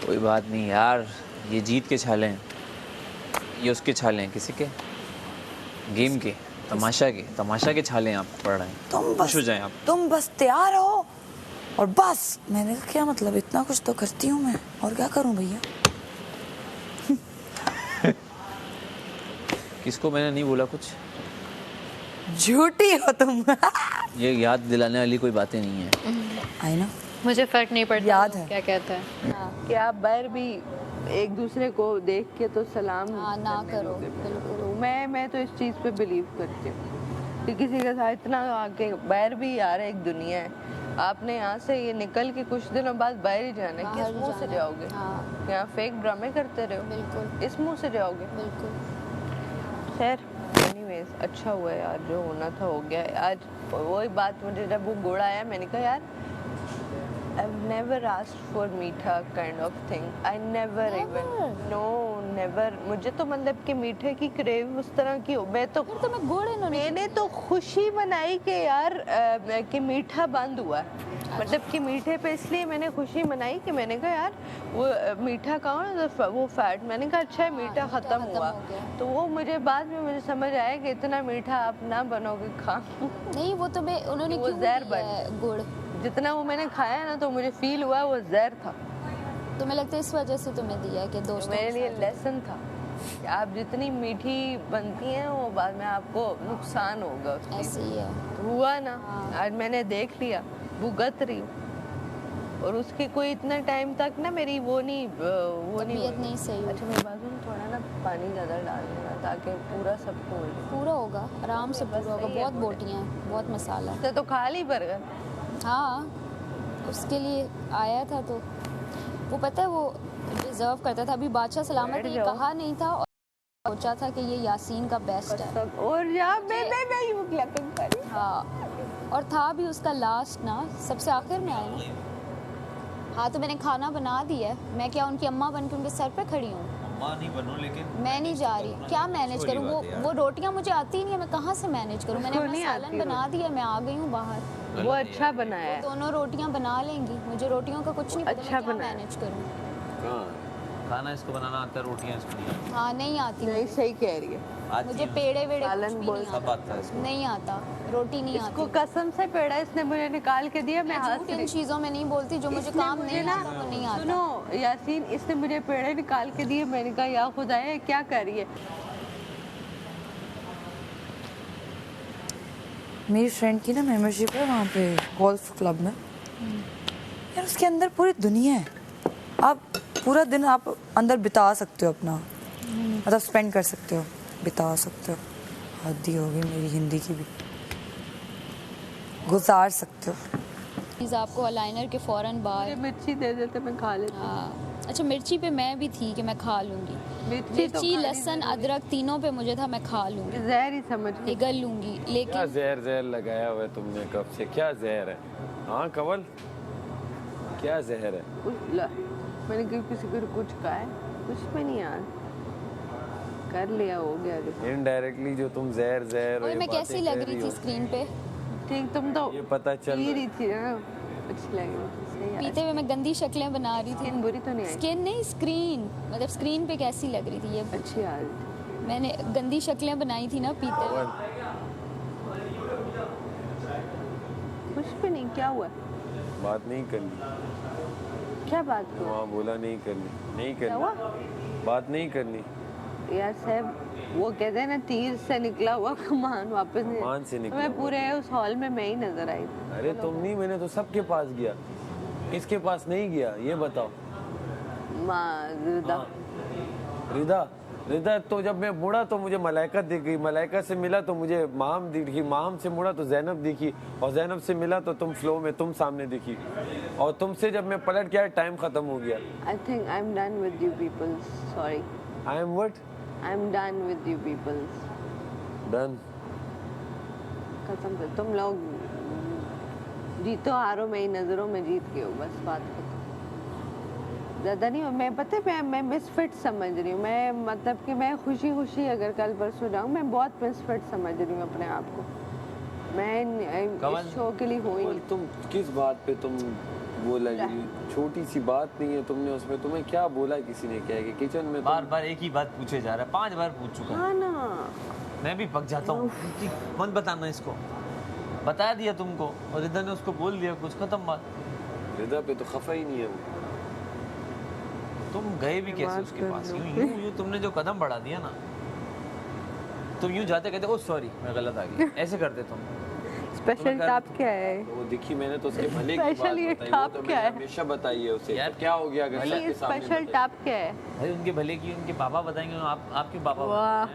A: कोई बात नहीं यार, ये जीत के छाले हैं, ये उसके छाले हैं, किसी के गेम के, तमाशा के छाले हैं आप पड़ रहे हैं। खुश हो जाएं आप।
D: तुम बस तैयार हो और बस। मैंने कहा क्या मतलब, इतना कुछ तो करती हूँ मैं, और क्या करूँ भैया।
A: किसको मैंने नहीं बोला कुछ।
D: झूठी हो तुम।
A: ये याद दिलाने वाली कोई बातें नहीं है।
D: आई ना,
M: मुझे फर्क नहीं पड़ता
D: याद है
M: क्या कहता है।
B: कि आप बाहर भी एक दूसरे को देख के तो सलाम
M: ना करो। बिल्कुल
B: मैं तो इस चीज़ पे बिलीव करती हूँ कि किसी के साथ इतना आके बाहर भी यार एक दुनिया है। आपने यहाँ से ये निकल के कुछ दिनों बाद बाहर ही जाना है, किस मुंह से जाओगे? यहाँ फेक ड्रामे करते रहो,
M: बिल्कुल
B: इस मुंह से जाओगे।
M: बिल्कुल।
B: खैर एनीवेज अच्छा हुआ यार, जो होना था हो गया। आज वही बात, मुझे जब वो गुड़ आया मैंने कहा यार I've never asked for मीठा kind of thing. I never even. No, never. मुझे तो मतलब कि मीठे की क्रेव उस तरह की हो। मैं तो मैंने तो खुशी मनाई कि यार कि मीठा बंद हुआ है। मतलब कि मीठे पे इसलिए मैंने खुशी मनाई कि मैंने कहा यार वो मीठा कहाँ है, वो फैट। मैंने कहा अच्छा है मीठा ख़त्म हुआ। तो वो मुझे बाद में मुझे समझ आया कि इतना मीठा आप ना बनोगे खा।
C: नहीं वो तो उन्होंने
B: वो जहर बन
C: गुड़
B: जितना वो मैंने खाया ना तो मुझे फील हुआ वो जहर था।
C: तुम्हें लगता है इस वजह से तुम्हें दिया कि दोस्तों
B: मेरे लिए लेसन था कि आप जितनी मीठी बनती हैं वो बाद में आपको नुकसान होगा।
C: ऐसे ही है।
B: हुआ ना, आज मैंने देख लिया, भुगत रही हूँ। और उसके कोई इतना टाइम तक ना मेरी वो नहीं
C: सही।
B: अच्छा मेरे बाजू में थोड़ा ना पानी ज़्यादा डाल देना ताकि पूरा सबको
C: पूरा होगा, आराम से पूरा होगा। बहुत बोटियाँ हैं, बहुत मसाला।
B: तो खा ली बर्गर।
C: हाँ उसके लिए आया था तो वो पता है वो डिजर्व करता था। अभी बादशाह सलामत ने कहा नहीं था और सोचा था कि ये यासीन का बेस्ट है
B: और
C: हाँ, और था भी उसका लास्ट ना सबसे आखिर में आया ना। हाँ तो मैंने खाना बना दिया है। मैं क्या उनकी अम्मा बन के उनके सर पे खड़ी हूँ?
H: नहीं बनूं, लेकिन
C: मैं नहीं जा रही। क्या मैनेज करूँ? वो रोटियाँ मुझे आती ही नहीं है, मैं कहाँ से मैनेज करूँ? मैंने अपना सालन बना दिया, मैं आ गई हूँ बाहर।
B: वो अच्छा बनाया है।
C: दोनों रोटियां बना लेंगी, मुझे रोटियों का कुछ नहीं पता।
B: अच्छा
C: मैं मैनेज करूं।
A: खाना इसको बनाना आता है, रोटियां इसको नहीं आती।
C: हाँ नहीं आती।
B: नहीं सही कह रही है।
C: मुझे पेड़े वेड़े कुछ भी नहीं
A: सब आता है इसको।
C: नहीं आता, रोटी नहीं आती।
B: इसको कसम से पेड़ा इसने मुझे निकाल के दिया। मैं हाथ
C: इन चीज़ों में नहीं बोलती जो मुझे काम नहीं आता वो नहीं आता।
B: सुनो यासीन, इसने मुझे पेड़े निकाल के दिए। मैंने कहा या खुदाए क्या कर रही है।
D: मेरी फ्रेंड की ना मेंबरशिप है वहाँ पे गोल्फ क्लब में यार, उसके अंदर पूरी दुनिया है। आप पूरा दिन आप अंदर बिता सकते हो अपना, मतलब स्पेंड कर सकते हो, बिता सकते हो। हद्दी होगी मेरी हिंदी की भी, गुजार सकते हो।
C: प्लीज़ आपको अलाइनर के फ़ौरन बाद
B: मिर्ची दे देते मैं खा लेती।
C: हाँ अच्छा मिर्ची पे मैं भी थी कि मैं खा लूँगी। मिर्ची लहसुन अदरक तीनों पे मुझे था मैं खा लूँगी,
B: जहर ही समझ
C: निगल लूँगी। लेकिन
G: क्या जहर लगाया हुआ है तुमने कब से? क्या जहर है? हाँ कंवल क्या जहर है?
B: मैंने किसी को कुछ कहा है? कुछ भी नहीं यार, कर लिया हो गया।
G: इनडायरेक्टली जो तुम जहर
C: मैं कैसी लग रही थी स्क्रीन पे?
B: ठीक तुम तो
G: ये पता चल
B: रही थी ना, अच्छी लग रही थी।
C: पीते हुए मैं गंदी शक्लें बना रही थी।
B: स्किन बुरी तो नहीं आई?
C: स्किन नहीं स्क्रीन, मतलब स्क्रीन पे कैसी लग रही थी ये
B: अच्छी यार।
C: मैंने गंदी शक्लें बनाई थी ना पीते हुए।
B: कुछ भी नहीं, क्या हुआ?
G: बात नहीं करनी।
B: क्या बात हुआ?
G: वहाँ बोला नहीं करनी, नहीं करनी, बात नहीं करनी
B: यार साहब। वो कहते हैं ना तीर से निकला हुआ कमान वापस नहीं।
G: कमान से निकला
B: मैं पूरे उस हॉल में मैं ही नजर आई।
G: अरे तुम नहीं, मैंने तो सबके पास गया, किसके पास नहीं गया ये बताओ?
B: रिदा।
G: रिदा रिदा तो जब मैं मुड़ा तो मुझे मलाइका दिख गई, मलाइका से मिला तो मुझे माम दिखी, माम से मुड़ा तो जैनब दिखी, और जैनब से मिला तो तुम फ्लो में तुम सामने दिखी, और तुमसे जब मैं पलट गया टाइम खत्म हो गया।
B: I think I'm done with you people. Sorry.
G: I am what?
B: I'm done with you people.
G: Done.
B: कसम से तुम लोग जीतो हारो मेरी नज़रों में जीत गए हो, बस बात खत्म। ज़्यादा नहीं, मैं पता है मैं मिसफिट समझ रही हूँ, मैं मतलब कि मैं खुशी खुशी अगर कल परसों जाऊँ, मैं बहुत मिसफिट समझ रही हूँ अपने आप को। मैं इस शो के लिए हुई नहीं।
G: तुम किस बात पे तुम वो लग रही हो? छोटी सी बात नहीं है, तुमने उसमें तुम्हें क्या बोला किसी ने क्या है कि किचन में
H: बार बार एक ही बात पूछे जा रहा है, 5 बार पूछ चुका
B: हाँ ना,
H: मैं भी पक जाता हूँ। मत बताना इसको, बता दिया तुमको और रिदा ने उसको बोल दिया, कुछ खत्म बात।
G: रिदा पे तो खफा ही नहीं है वो।
H: तुम गए भी कैसे उसके पास? यूं तुमने जो कदम बढ़ा दिया ना, तुम यूं जाते कहते ओ सॉरी मैं गलत आ गया, ऐसे करते तुम।
B: स्पेशल टॉप क्या है?
G: वो दिखी मैंने तो उसके भले की बात
B: स्पेशल ये
G: बताई,
B: टॉप
G: वो तो
B: क्या है?
G: हमेशा बताइए उसे यार क्या हो गया अगर सबके सामने
B: स्पेशल टॉप क्या है?
H: भाई उनके भले की उनके पापा बताएंगे, आप क्यों पापा
B: वाह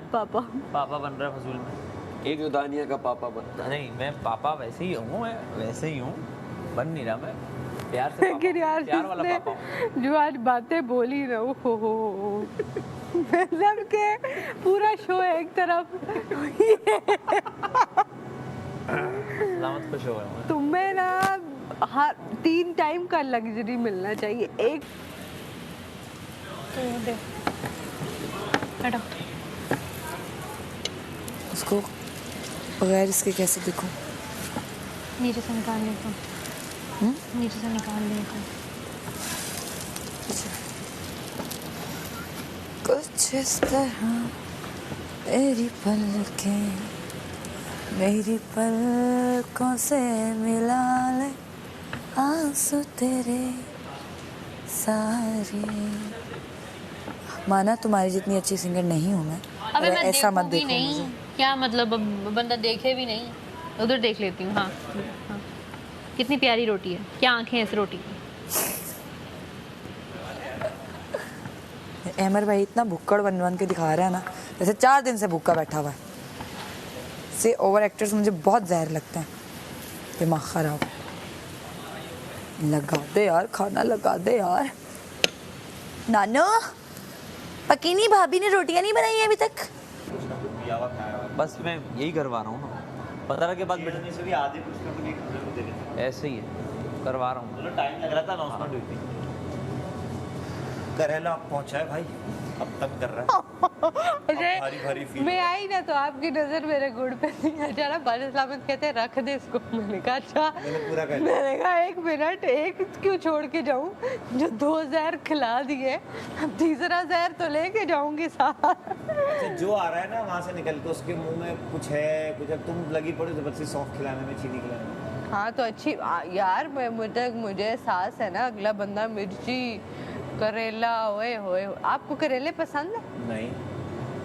B: पापा
H: बन रहा है फजूल में।
G: एक जो दानिया का पापा बनता है।
H: नहीं मैं पापा वैसे ही हूँ, मैं वैसे ही हूँ, बन नहीं रहा मैं प्यार से
B: लेकिन यार
H: प्यार वाला पापा हूँ।
B: जो आज बातें बोली ना हो मतलब के पूरा शो एक तरफ
H: सलामत खुश हो गया।
B: तुम्हें ना हर 3 टाइम का लग्जरी मिलना चाहिए। एक
C: तो ये दे बैठो।
D: उसको बगैर इसके कैसे दिखूं?
C: नीचे से निकाल लेता हूँ, नीचे से निकाल लेता हूँ।
D: कुछ इस तरह मेरी पलकों से मिला ले आंसू तेरे सारे। माना तुम्हारी जितनी अच्छी सिंगर नहीं हूँ मैं,
N: अबे मैं
D: ऐसा मत
N: देखूंगी
D: देखो
N: नहीं
D: मुझे।
N: क्या मतलब, अब बंदा देखे भी नहीं, उधर देख लेती हूँ। हाँ हाँ, कितनी प्यारी रोटी है, क्या आंखें हैं इस रोटी की।
D: अमर भाई इतना भुक्कड़ बन के दिखा रहा है ना, जैसे 4 दिन से भूखा बैठा हुआ है। से ओवर एक्टर्स मुझे बहुत जहर लगते हैं, दिमाग खराब। लगा दे यार, खाना लगा दे यार। नानो पकी नहीं, भाभी ने रोटियां नहीं बनाई है अभी तक।
H: बस मैं यही करवा रहा हूँ ना, 15 के बाद बैठने से भी आधे कुछ ना कुछ ऐसे ही है करवा रहा हूँ। टाइम लग रहा था अनाउंसमेंट हुई थी।
L: करेला पहुंचा है भाई, अब तक कर रहा है। भारी भारी फील।
B: मैं आई ना तो आपकी नजर मेरे गुड़ पे थी। अचानक बादल साहब कहते हैं रख दे इसको। मैंने कहा अच्छा। मैंने कहा 1 मिनट, एक क्यों छोड़ के जाऊं? जो 2 जहर खिला दिए, अब तीसरा जहर तो लेके जाऊंगी साथ।
L: अच्छा, जो आ रहा है ना वहाँ से निकल के उसके मुंह में कुछ है, कुछ है, तुम लगी पड़ो जबरदस्ती सौंफ खिलाने में, चीनी खिलाने में।
B: हाँ तो अच्छी यार, मुझे एहसास है ना, अगला बंदा मिर्ची करेला, ओए होए। आपको करेले पसंद है?
L: नहीं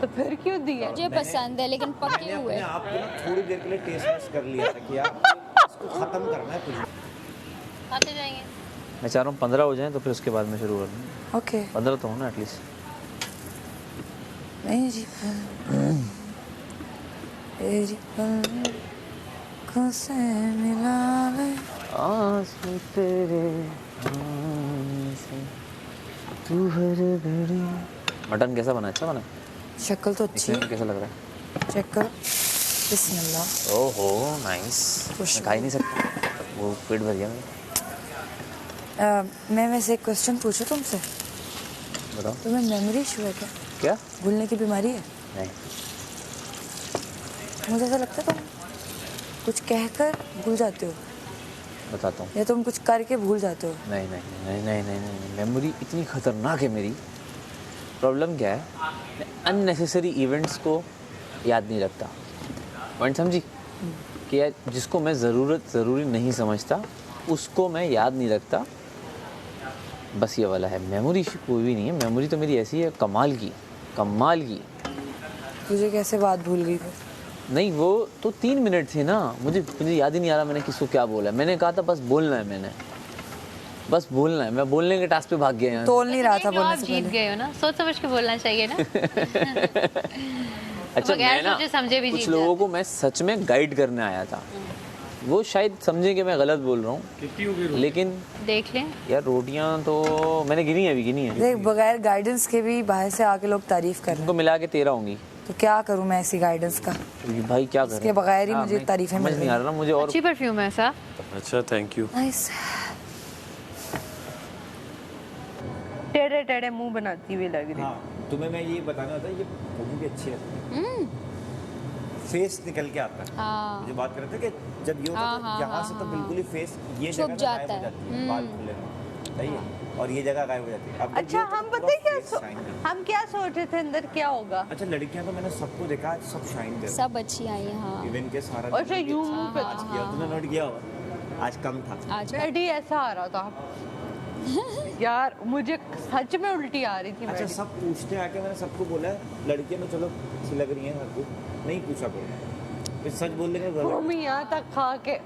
B: तो फिर क्यों दिए?
C: मुझे पसंद है लेकिन पके हुए।
L: आपको ना थोड़ी देर के लिए टेस्ट कर लिया था कि यार इसको खत्म करना है कुछ।
N: खाते जाएंगे।
H: मैं चाह रहा हूँ 15 हो जाएं तो फिर उसके बाद मैं शुरू कर दूँ।
D: ओके
H: 15 तो हो ना एटलीस्ट।
D: मेरी पलकों से मिला ले आंसू तेरे तू हर घड़ी।
H: मटन कैसा बना? अच्छा बना?
D: शक्ल तो अच्छी है।
H: कैसा लग रहा है?
D: चेक करो। बिस्मिल्लाह।
H: ओहो नाइस। मैं खा ही नहीं सकता, वो पेट भर गया मेरा।
D: मैं वैसे एक क्वेश्चन पूछूं तुमसे?
H: बताओ।
D: तुम्हें मेमोरी इशू है क्या?
H: क्या?
D: भूलने की बीमारी है?
H: नहीं।
D: मुझे ऐसा लगता है तुम कुछ कहकर भूल जाते हो।
H: बताता हूँ।
D: या तुम कुछ करके भूल जाते हो।
H: नहीं नहीं नहीं नहीं नहीं नहीं, मेमोरी इतनी खतरनाक है मेरी। प्रॉब्लम क्या है, मैं अननेसेसरी इवेंट्स को याद नहीं रखता। पॉइंट समझी? कि यार जिसको मैं ज़रूरी नहीं समझता उसको मैं याद नहीं रखता, बस ये वाला है। मेमोरी इशू कोई भी नहीं है, मेमोरी तो मेरी ऐसी है कमाल की।
D: तुझे कैसे बात भूल गई फिर?
H: नहीं वो तो 3 मिनट थे ना, मुझे याद ही नहीं आ रहा मैंने किसको क्या बोला। मैंने कहा था बस बोलना है मैंने। बस बोलना है, मैं बोलने के टास्क पे भाग गया यहाँ।
D: तोल नहीं रहा था
N: आप
D: बोलने से
N: जीत
D: पहले।
N: गए हो ना, सोच समझ के बोलना चाहिए ना।
H: अच्छा
N: बगैर
H: मैं ना
N: सोचे समझे भी
H: कुछ
N: जीत
H: लोगों को मैं सच में गाइड करने आया था, वो शायद समझे कि मैं गलत बोल रहा हूँ, लेकिन
N: देख लें
H: यार रोटियां तो मैंने गिनी है, अभी गिनी है।
D: देख बगैर गाइडेंस के भी बाहर से आके लोग तारीफ कर रहे हैं,
H: उनको मिला के 13 होंगी।
D: तो क्या करूं मैं ऐसी गाइडेंस का?
H: भाई क्या करें,
D: इसके बगैर ही मुझे तारीफें मिल
H: समझ नहीं आ रहा ना मुझे। और
N: अच्छी परफ्यूम है ऐसा।
G: अच्छा थैंक यू।
D: नाइस।
B: टेढ़े टेढ़े मुंह बनाती हुई लग रही।
L: हाँ तुम्हें मैं ये बताना होता है, ये फोटो भी अच्छी है, फेस निकल के आता है।
C: हाँ।
L: मुझे बात कर रहे थे कि जब ये होता है
C: हाँ,
L: तो यहाँ
C: हाँ,
L: से तो
C: हाँ,
L: बिल्कुल ही फेस ये
C: छुप
L: जगह
C: जाता
L: गायब हो
C: है।
L: जाती है, बाल खुले में, सही है, और ये जगह गायब हो जाती है। अब
B: अच्छा हम पता है क्या हम क्या सोच रहे थे अंदर क्या होगा?
L: अच्छा लड़कियां तो मैंने सबको देखा, सब शाइन कर
C: सब अच्छी आई हैं। हाँ
L: इवन के सारा
B: अच्छा यूं मुंह पे
L: आज किया, तूने नोट किया होगा आज कम था।
C: आज
B: बैठी ऐसा आ रहा था यार, मुझे सच में उल्टी आ रही थी।
L: अच्छा सब पूछते आके, मैंने सबको बोला है लड़कियां तो चलो अच्छी लग रही हैं, सबको नहीं पूछा करो, फिर सच बोल देंगे
B: मम्मी यहाँ तक खा के।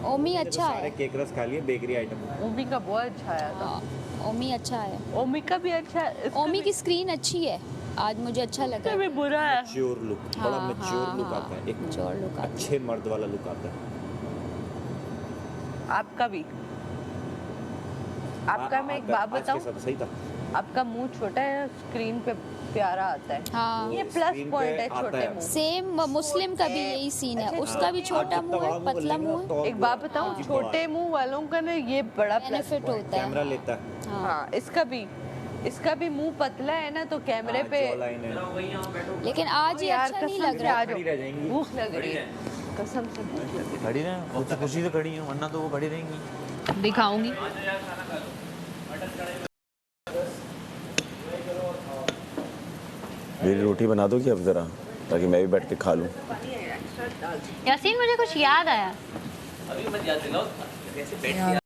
C: ओमी अच्छा
L: सारे
C: है।
L: केक रस खा लिए, बेकरी आइटम।
B: ओमी का बहुत अच्छा आया था।
C: ओमी अच्छा है।
B: ओमी का भी अच्छा है।
C: ओमी की स्क्रीन अच्छी है, आज मुझे अच्छा लगा।
B: भी बुरा है।
L: मैच्योर लुक, बड़ा
C: हाँ,
L: मैच्योर
C: हाँ,
L: लुक
C: हाँ,
L: आता है, एक
C: मैच्योर लुक आता है।
L: अच्छे मर्द वाला लुक आता है।
B: आपका भी। आपका मैं एक बात बताऊं,
L: सही था।
B: आपका मुंह छोटा है, स्क्रीन पे प्यारा आता है।
C: हाँ
B: ये प्लस पॉइंट है छोटे मुंह।
C: सेम मुस्लिम का भी यही सीन है, उसका भी छोटा मुंह है, पतला मुंह है।
B: एक बात बताऊं, छोटे मुंह वालों का ना ये बड़ा
C: बेनिफिट होता है।
L: कैमरा लेता है।
B: हाँ इसका भी मुंह पतला है ना, तो कैमरे पे।
C: लेकिन आज ये
B: यार
C: अच्छा नहीं
B: कसम
C: लग
B: से
C: रहा।
B: आज भूख लग रही है, कसम से।
H: खड़ी रहे, खुशी से खड़ी है, वरना तो वो खड़ी रहेंगी।
N: दिखाऊंगी।
F: मेरी रोटी बना दोगी अब ज़रा, ताकि मैं भी बैठ के खा लूँ।
N: यासीन मुझे कुछ याद आया।
H: अभी मत याद दिलाओ, कैसे बैठ